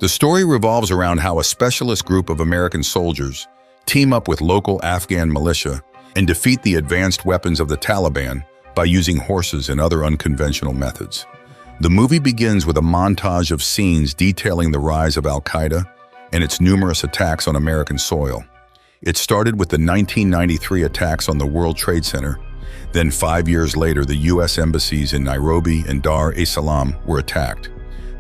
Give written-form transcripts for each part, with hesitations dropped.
The story revolves around how a specialist group of American soldiers team up with local Afghan militia and defeat the advanced weapons of the Taliban by using horses and other unconventional methods. The movie begins with a montage of scenes detailing the rise of al-Qaeda and its numerous attacks on American soil. It started with the 1993 attacks on the World Trade Center. Then 5 years later, the U.S. embassies in Nairobi and Dar es Salaam were attacked.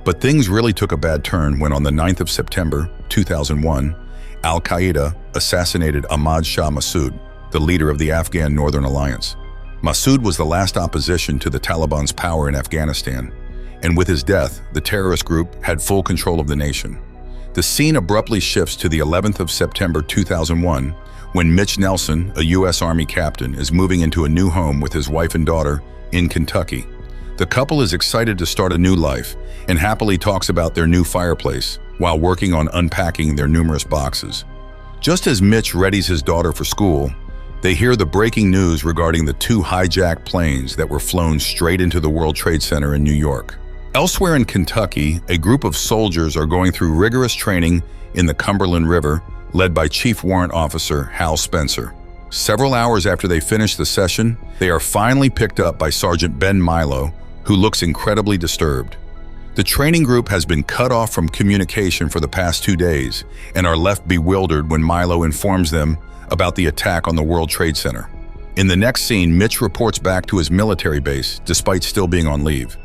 But things really took a bad turn when on the 9th of September 2001, al-Qaeda assassinated Ahmad Shah Massoud, the leader of the Afghan Northern Alliance. Massoud was the last opposition to the Taliban's power in Afghanistan, and with his death, the terrorist group had full control of the nation. The scene abruptly shifts to the 11th of September 2001, when Mitch Nelson, a U.S. Army captain, is moving into a new home with his wife and daughter in Kentucky. The couple is excited to start a new life and happily talks about their new fireplace while working on unpacking their numerous boxes. Just as Mitch readies his daughter for school, they hear the breaking news regarding the 2 hijacked planes that were flown straight into the World Trade Center in New York. Elsewhere in Kentucky, a group of soldiers are going through rigorous training in the Cumberland River, led by Chief Warrant Officer Hal Spencer. Several hours after they finish the session, they are finally picked up by Sergeant Ben Milo, who looks incredibly disturbed. The training group has been cut off from communication for the past 2 days and are left bewildered when Milo informs them about the attack on the World Trade Center. In the next scene, Mitch reports back to his military base despite still being on leave.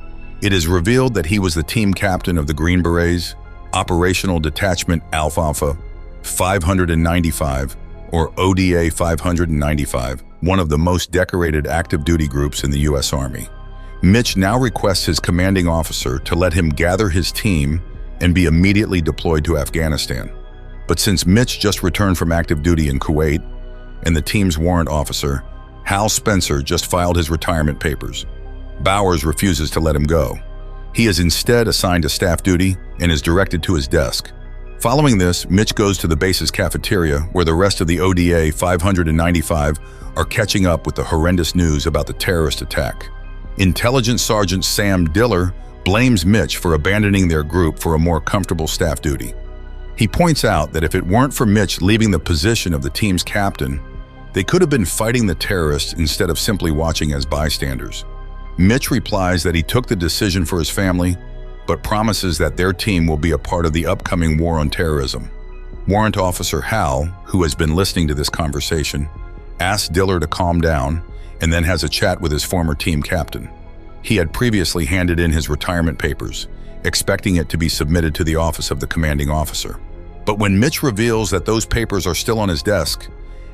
It is revealed that he was the team captain of the Green Berets, Operational Detachment Alfalfa 595, or ODA 595, one of the most decorated active duty groups in the U.S. Army. Mitch now requests his commanding officer to let him gather his team and be immediately deployed to Afghanistan. But since Mitch just returned from active duty in Kuwait and the team's warrant officer, Hal Spencer, just filed his retirement papers, Bowers refuses to let him go. He is instead assigned to staff duty and is directed to his desk. Following this, Mitch goes to the base's cafeteria where the rest of the ODA 595 are catching up with the horrendous news about the terrorist attack. Intelligence Sergeant Sam Diller blames Mitch for abandoning their group for a more comfortable staff duty. He points out that if it weren't for Mitch leaving the position of the team's captain, they could have been fighting the terrorists instead of simply watching as bystanders. Mitch replies that he took the decision for his family, but promises that their team will be a part of the upcoming war on terrorism. Warrant Officer Hal, who has been listening to this conversation, asks Diller to calm down and then has a chat with his former team captain. He had previously handed in his retirement papers, expecting it to be submitted to the office of the commanding officer. But when Mitch reveals that those papers are still on his desk,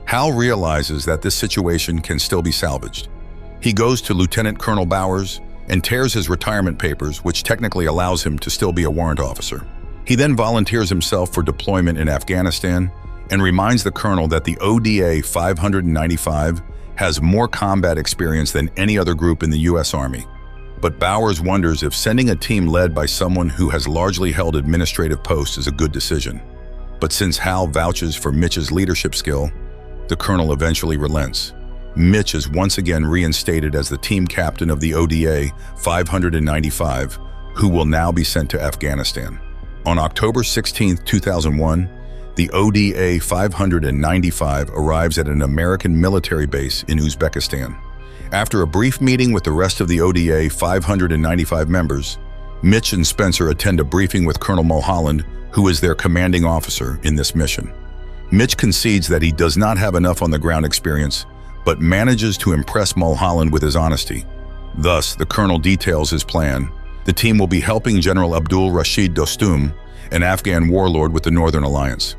Hal realizes that this situation can still be salvaged. He goes to Lieutenant Colonel Bowers and tears his retirement papers, which technically allows him to still be a warrant officer. He then volunteers himself for deployment in Afghanistan and reminds the colonel that the ODA 595 has more combat experience than any other group in the U.S. Army. But Bowers wonders if sending a team led by someone who has largely held administrative posts is a good decision. But since Hal vouches for Mitch's leadership skill, the colonel eventually relents. Mitch is once again reinstated as the team captain of the ODA 595, who will now be sent to Afghanistan. On October 16, 2001, the ODA 595 arrives at an American military base in Uzbekistan. After a brief meeting with the rest of the ODA 595 members, Mitch and Spencer attend a briefing with Colonel Mulholland, who is their commanding officer in this mission. Mitch concedes that he does not have enough on-the-ground experience, but manages to impress Mulholland with his honesty. Thus, the colonel details his plan. The team will be helping General Abdul Rashid Dostum, an Afghan warlord with the Northern Alliance.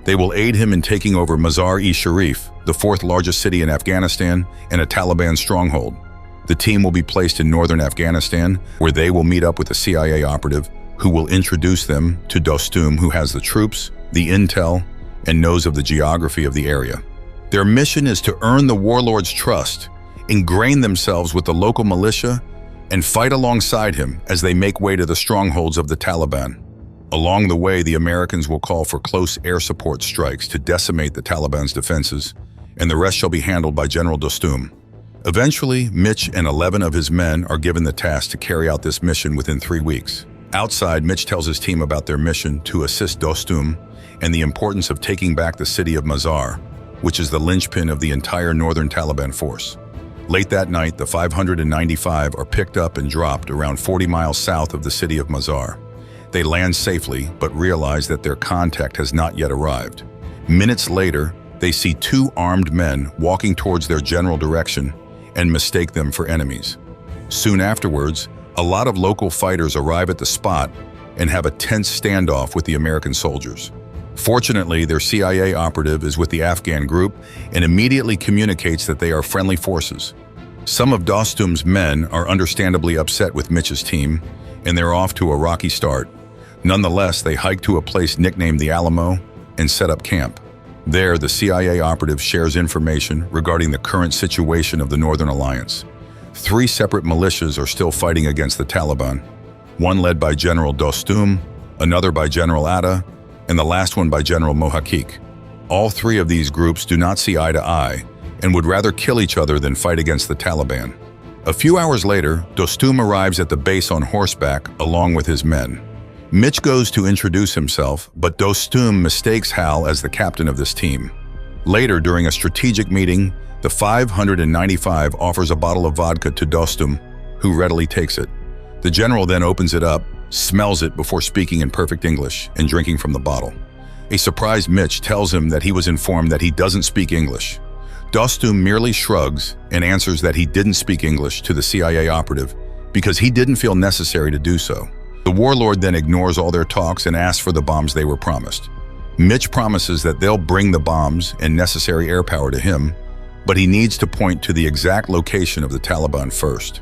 They will aid him in taking over Mazar-i-Sharif, the 4th largest city in Afghanistan and a Taliban stronghold. The team will be placed in northern Afghanistan, where they will meet up with a CIA operative who will introduce them to Dostum, who has the troops, the intel, and knows of the geography of the area. Their mission is to earn the warlord's trust, ingrain themselves with the local militia, and fight alongside him as they make way to the strongholds of the Taliban. Along the way, the Americans will call for close air support strikes to decimate the Taliban's defenses, and the rest shall be handled by General Dostum. Eventually, Mitch and 11 of his men are given the task to carry out this mission within 3 weeks. Outside, Mitch tells his team about their mission to assist Dostum and the importance of taking back the city of Mazar, which is the linchpin of the entire northern Taliban force. Late that night, the 595 are picked up and dropped around 40 miles south of the city of Mazar. They land safely, but realize that their contact has not yet arrived. Minutes later, they see two armed men walking towards their general direction and mistake them for enemies. Soon afterwards, a lot of local fighters arrive at the spot and have a tense standoff with the American soldiers. Fortunately, their CIA operative is with the Afghan group and immediately communicates that they are friendly forces. Some of Dostum's men are understandably upset with Mitch's team, and they're off to a rocky start. Nonetheless, they hike to a place nicknamed the Alamo and set up camp. There, the CIA operative shares information regarding the current situation of the Northern Alliance. 3 separate militias are still fighting against the Taliban, one led by General Dostum, another by General Atta, and the last one by General Mohaqiq. All 3 of these groups do not see eye to eye and would rather kill each other than fight against the Taliban. A few hours later, Dostum arrives at the base on horseback along with his men. Mitch goes to introduce himself, but Dostum mistakes Hal as the captain of this team. Later, during a strategic meeting, the 595 offers a bottle of vodka to Dostum, who readily takes it. The general then opens it up, smells it before speaking in perfect English and drinking from the bottle. A surprised Mitch tells him that he was informed that he doesn't speak English. Dostum merely shrugs and answers that he didn't speak English to the CIA operative because he didn't feel necessary to do so. The warlord then ignores all their talks and asks for the bombs they were promised. Mitch promises that they'll bring the bombs and necessary air power to him, but he needs to point to the exact location of the Taliban first.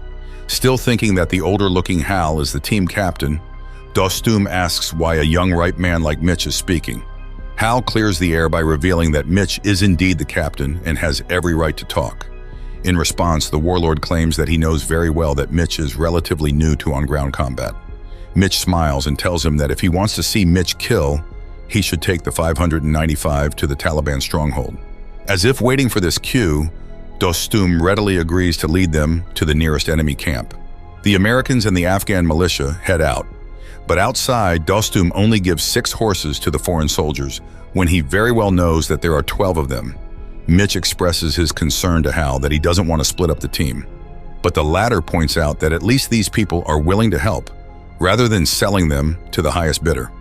Still thinking that the older-looking Hal is the team captain, Dostum asks why a young ripe man like Mitch is speaking. Hal clears the air by revealing that Mitch is indeed the captain and has every right to talk. In response, the warlord claims that he knows very well that Mitch is relatively new to on-ground combat. Mitch smiles and tells him that if he wants to see Mitch kill, he should take the 595 to the Taliban stronghold. As if waiting for this cue, Dostum readily agrees to lead them to the nearest enemy camp. The Americans and the Afghan militia head out, but outside, Dostum only gives 6 horses to the foreign soldiers when he very well knows that there are 12 of them. Mitch expresses his concern to Hal that he doesn't want to split up the team, but the latter points out that at least these people are willing to help, rather than selling them to the highest bidder.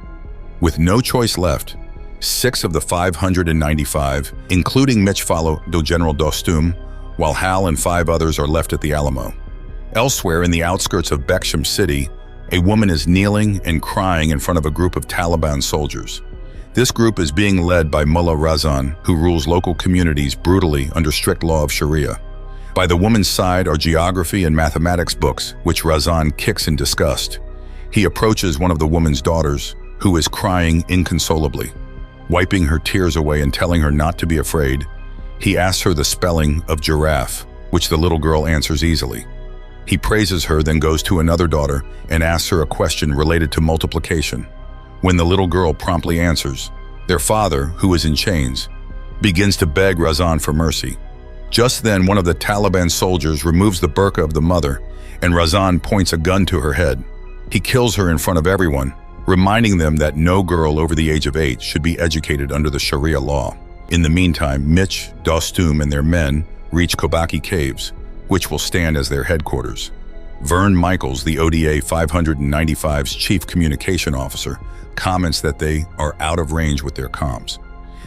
With no choice left, 6 of the 595, including Mitch, follow General Dostum, while Hal and 5 others are left at the Alamo. Elsewhere in the outskirts of Beksham City, a woman is kneeling and crying in front of a group of Taliban soldiers. This group is being led by Mullah Razan, who rules local communities brutally under strict law of Sharia. By the woman's side are geography and mathematics books, which Razan kicks in disgust. He approaches one of the woman's daughters, who is crying inconsolably. Wiping her tears away and telling her not to be afraid, he asks her the spelling of giraffe, which the little girl answers easily. He praises her, then goes to another daughter and asks her a question related to multiplication. When the little girl promptly answers, their father, who is in chains, begins to beg Razan for mercy. Just then, one of the Taliban soldiers removes the burqa of the mother, and Razan points a gun to her head. He kills her in front of everyone, reminding them that no girl over the age of 8 should be educated under the Sharia law. In the meantime, Mitch, Dostum, and their men reach Kobaki Caves, which will stand as their headquarters. Vern Michaels, the ODA 595's chief communication officer, comments that they are out of range with their comms.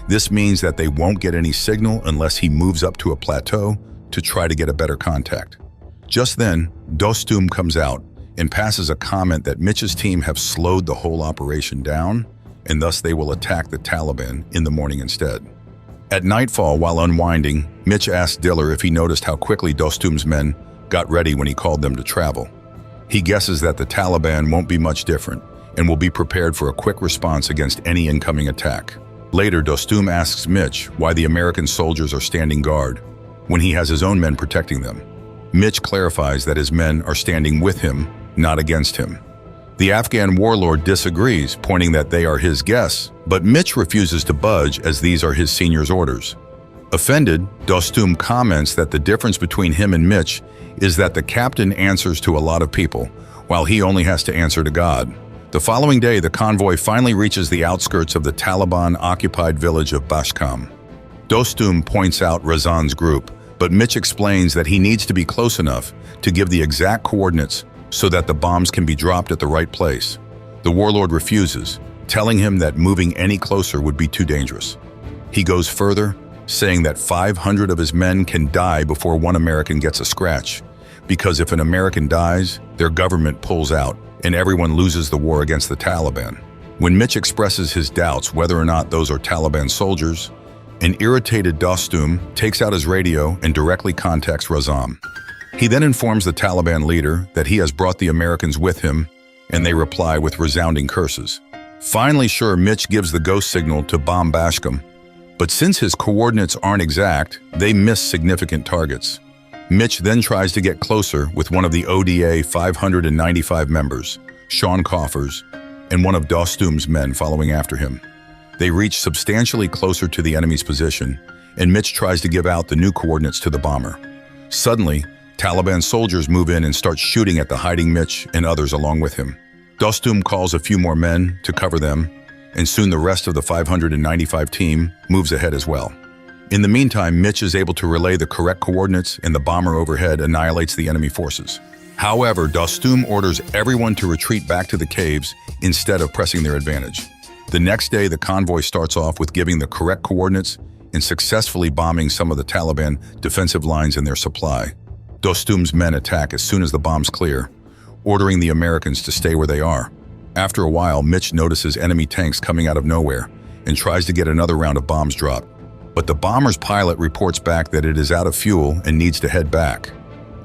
This means that they won't get any signal unless he moves up to a plateau to try to get a better contact. Just then, Dostum comes out and passes a comment that Mitch's team have slowed the whole operation down, and thus they will attack the Taliban in the morning instead. At nightfall, while unwinding, Mitch asked Diller if he noticed how quickly Dostum's men got ready when he called them to travel. He guesses that the Taliban won't be much different and will be prepared for a quick response against any incoming attack. Later, Dostum asks Mitch why the American soldiers are standing guard when he has his own men protecting them. Mitch clarifies that his men are standing with him, not against him. The Afghan warlord disagrees, pointing that they are his guests, but Mitch refuses to budge as these are his senior's orders. Offended, Dostum comments that the difference between him and Mitch is that the captain answers to a lot of people, while he only has to answer to God. The following day, the convoy finally reaches the outskirts of the Taliban-occupied village of Bashkam. Dostum points out Razan's group, but Mitch explains that he needs to be close enough to give the exact coordinates so that the bombs can be dropped at the right place. The warlord refuses, telling him that moving any closer would be too dangerous. He goes further, saying that 500 of his men can die before one American gets a scratch, because if an American dies, their government pulls out and everyone loses the war against the Taliban. When Mitch expresses his doubts whether or not those are Taliban soldiers, an irritated Dostum takes out his radio and directly contacts Razan. He then informs the Taliban leader that he has brought the Americans with him, and they reply with resounding curses. Finally sure, Mitch gives the ghost signal to bomb Bashkam, but since his coordinates aren't exact, they miss significant targets. Mitch then tries to get closer with one of the ODA 595 members, Sean Coffers, and one of Dostum's men following after him. They reach substantially closer to the enemy's position, and Mitch tries to give out the new coordinates to the bomber. Suddenly, Taliban soldiers move in and start shooting at the hiding Mitch and others along with him. Dostum calls a few more men to cover them, and soon the rest of the 595 team moves ahead as well. In the meantime, Mitch is able to relay the correct coordinates and the bomber overhead annihilates the enemy forces. However, Dostum orders everyone to retreat back to the caves instead of pressing their advantage. The next day, the convoy starts off with giving the correct coordinates and successfully bombing some of the Taliban defensive lines and their supply. Dostum's men attack as soon as the bombs clear, ordering the Americans to stay where they are. After a while, Mitch notices enemy tanks coming out of nowhere and tries to get another round of bombs dropped. But the bomber's pilot reports back that it is out of fuel and needs to head back.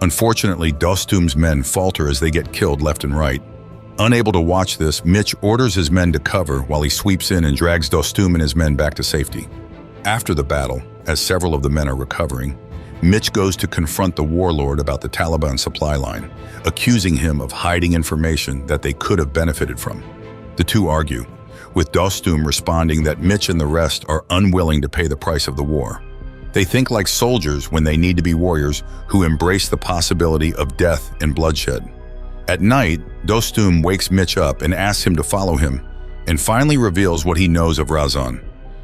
Unfortunately, Dostum's men falter as they get killed left and right. Unable to watch this, Mitch orders his men to cover while he sweeps in and drags Dostum and his men back to safety. After the battle, as several of the men are recovering, Mitch goes to confront the warlord about the Taliban supply line, accusing him of hiding information that they could have benefited from. The two argue, with Dostum responding that Mitch and the rest are unwilling to pay the price of the war. They think like soldiers when they need to be warriors who embrace the possibility of death and bloodshed. At night, Dostum wakes Mitch up and asks him to follow him, and finally reveals what he knows of Razan.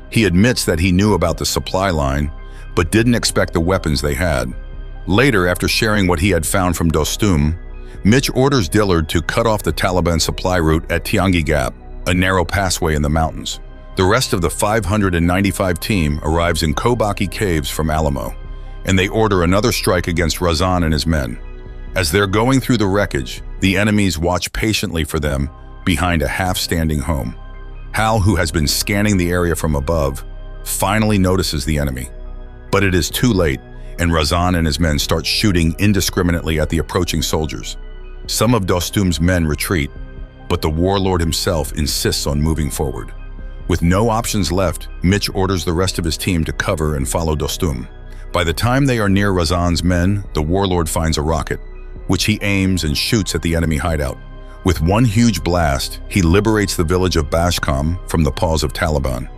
He admits that he knew about the supply line, but didn't expect the weapons they had. Later, after sharing what he had found from Dostum, Mitch orders Dillard to cut off the Taliban supply route at Tiangi Gap, a narrow passway in the mountains. The rest of the 595 team arrives in Kobaki Caves from Alamo, and they order another strike against Razan and his men. As they're going through the wreckage, the enemies watch patiently for them behind a half-standing home. Hal, who has been scanning the area from above, finally notices the enemy. But it is too late, and Razan and his men start shooting indiscriminately at the approaching soldiers. Some of Dostum's men retreat, but the warlord himself insists on moving forward. With no options left, Mitch orders the rest of his team to cover and follow Dostum. By the time they are near Razan's men, the warlord finds a rocket, which he aims and shoots at the enemy hideout. With one huge blast, he liberates the village of Bashkam from the paws of Taliban.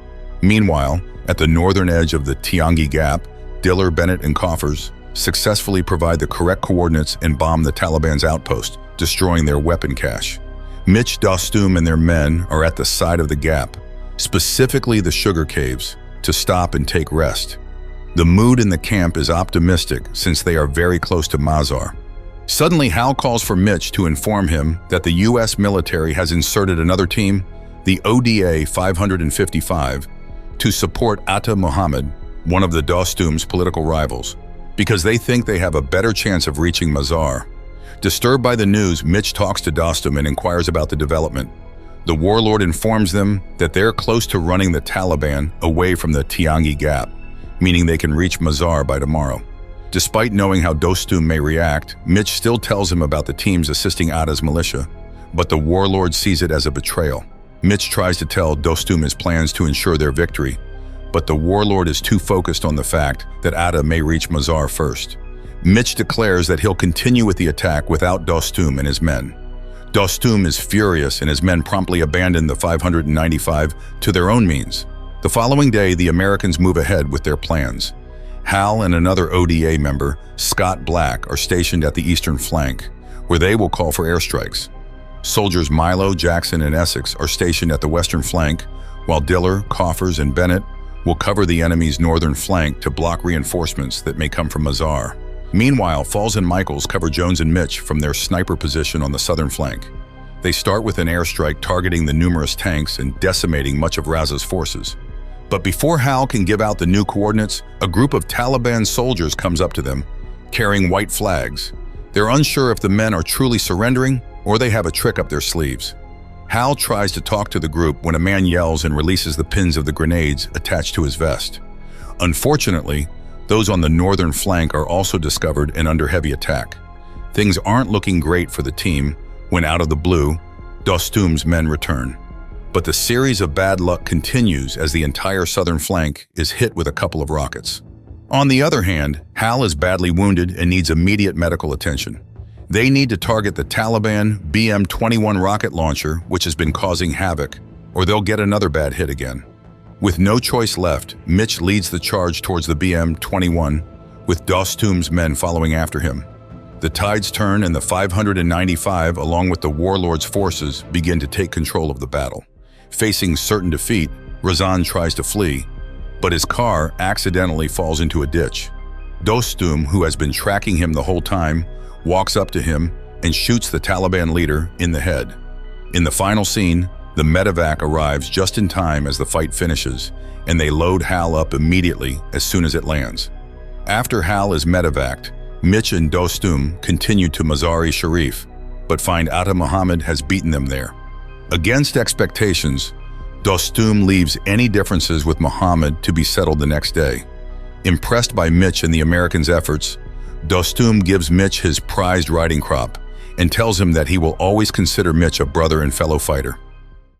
Meanwhile, at the northern edge of the Tiangi Gap, Dillard, Bennett, and Coffers successfully provide the correct coordinates and bomb the Taliban's outpost, destroying their weapon cache. Mitch, Dostum, and their men are at the side of the gap, specifically the sugar caves, to stop and take rest. The mood in the camp is optimistic since they are very close to Mazar. Suddenly, Hal calls for Mitch to inform him that the U.S. military has inserted another team, the ODA 555, to support Atta Muhammad, one of the Dostum's political rivals, because they think they have a better chance of reaching Mazar. Disturbed by the news, Mitch talks to Dostum and inquires about the development. The warlord informs them that they're close to running the Taliban away from the Tiangi Gap, meaning they can reach Mazar by tomorrow. Despite knowing how Dostum may react, Mitch still tells him about the teams assisting Atta's militia, but the warlord sees it as a betrayal. Mitch tries to tell Dostum his plans to ensure their victory, but the warlord is too focused on the fact that Atta may reach Mazar first. Mitch declares that he'll continue with the attack without Dostum and his men. Dostum is furious and his men promptly abandon the 595 to their own means. The following day, the Americans move ahead with their plans. Hal and another ODA member, Scott Black, are stationed at the eastern flank, where they will call for airstrikes. Soldiers Milo, Jackson, and Essex are stationed at the western flank, while Diller, Coffers, and Bennett will cover the enemy's northern flank to block reinforcements that may come from Mazar. Meanwhile, Falls and Michaels cover Jones and Mitch from their sniper position on the southern flank. They start with an airstrike targeting the numerous tanks and decimating much of Raza's forces. But before Hal can give out the new coordinates, a group of Taliban soldiers comes up to them, carrying white flags. They're unsure if the men are truly surrendering or they have a trick up their sleeves. Hal tries to talk to the group when a man yells and releases the pins of the grenades attached to his vest. Unfortunately, those on the northern flank are also discovered and under heavy attack. Things aren't looking great for the team when, out of the blue, Dostum's men return. But the series of bad luck continues as the entire southern flank is hit with a couple of rockets. On the other hand, Hal is badly wounded and needs immediate medical attention. They need to target the Taliban BM-21 rocket launcher, which has been causing havoc, or they'll get another bad hit again. With no choice left, Mitch leads the charge towards the BM-21, with Dostum's men following after him. The tides turn and the 595, along with the warlord's forces, begin to take control of the battle. Facing certain defeat, Razan tries to flee, but his car accidentally falls into a ditch. Dostum, who has been tracking him the whole time, walks up to him and shoots the Taliban leader in the head. In the final scene, the medevac arrives just in time as the fight finishes, and they load Hal up immediately as soon as it lands. After Hal is medevaced, Mitch and Dostum continue to Mazar-i-Sharif, but find Atta Muhammad has beaten them there. Against expectations, Dostum leaves any differences with Muhammad to be settled the next day. Impressed by Mitch and the Americans' efforts, Dostum gives Mitch his prized riding crop and tells him that he will always consider Mitch a brother and fellow fighter.